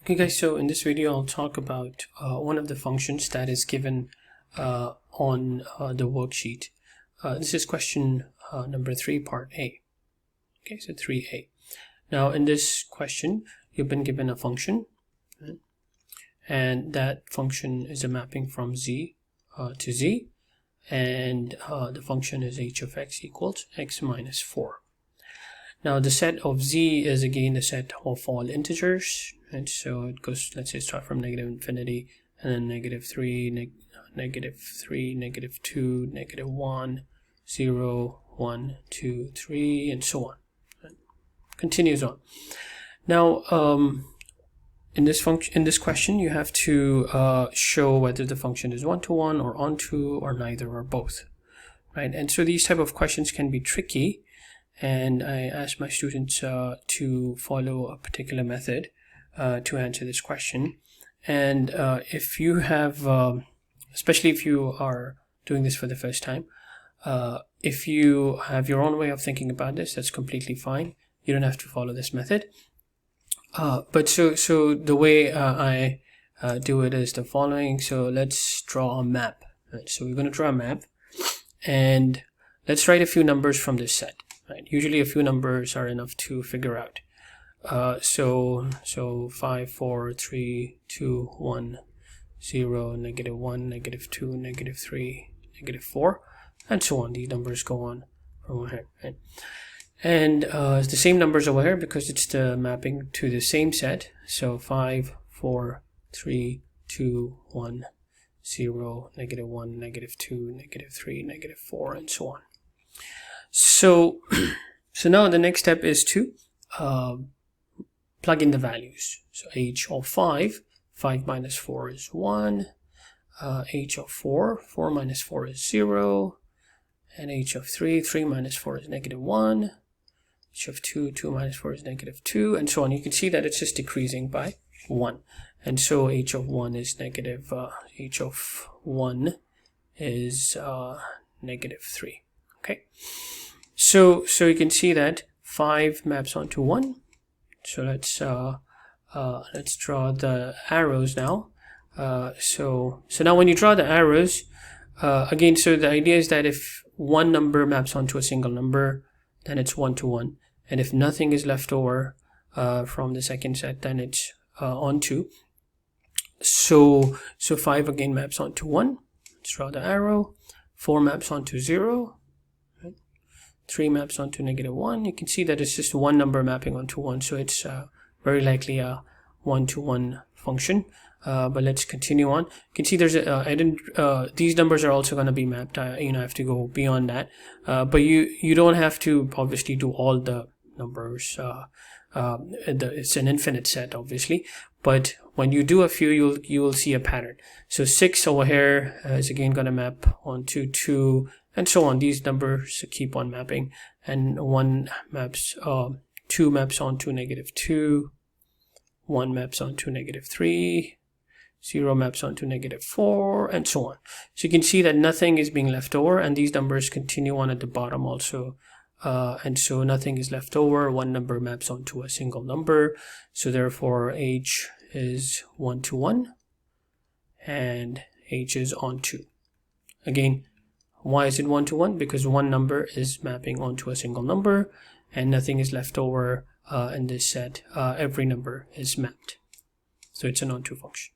Okay guys, so in this video I'll talk about one of the functions that is given on the worksheet. This is question number 3, part A. Okay, so 3A. Now in this question you've been given a function, right? And that function is a mapping from z to z, and the function is h of x equals x minus 4. Now the set of z is again the set of all integers, and so it goes, let's say, start from negative infinity and then negative 3, negative 3, negative 2, negative 1, 0, 1, 2, 3, and so on. Right? Continues on. Now in this question you have to show whether the function is one-to-one or onto or neither or both, right? And so these type of questions can be tricky, and I ask my students to follow a particular method to answer this question. And if you have, especially if you are doing this for the first time, if you have your own way of thinking about this, that's completely fine. You don't have to follow this method. But so the way I do it is the following. So let's draw a map. Right? So we're going to draw a map, and let's write a few numbers from this set. Right? Usually a few numbers are enough to figure out. So 5, 4, 3, 2, 1, 0, negative 1, negative 2, negative 3, negative 4, and so on. These numbers go on from over here. Right? And it's the same numbers over here because it's the mapping to the same set. So 5, 4, 3, 2, 1, 0, negative 1, negative 2, negative 3, negative 4, and so on. So now the next step is to plug in the values. So h of 5 minus 4 is 1, h of 4 minus 4 is 0, and h of 3 minus 4 is negative 1, h of 2 minus 4 is negative 2, and so on. You can see that it's just decreasing by 1, and so h of 1 is negative, h of 1 is negative 3. Okay, so you can see that 5 maps onto 1. So let's draw the arrows now. So now when you draw the arrows, again, so the idea is that if one number maps onto a single number, then it's one-to-one, and if nothing is left over from the second set, then it's onto. So 5 again maps onto 1. Let's draw the arrow. 4 maps onto 0. 3 maps onto negative 1. You can see that it's just one number mapping onto 1, so it's very likely a one-to-one function. But let's continue on. You can see there's these numbers are also going to be mapped. I have to go beyond that. But you don't have to obviously do all the numbers. It's an infinite set, obviously. But when you do a few, you will see a pattern. So 6 over here is again going to map onto 2. And so on. These numbers keep on mapping, and 1 maps, 2 maps onto negative 2, 1 maps onto negative 3, 0 maps onto negative 4, and so on. So you can see that nothing is being left over, and these numbers continue on at the bottom also. And so nothing is left over. One number maps onto a single number. So therefore h is one-to-one, and h is onto. Again, why is it one-to-one? Because one number is mapping onto a single number, and nothing is left over in this set. Every number is mapped. So it's an onto function.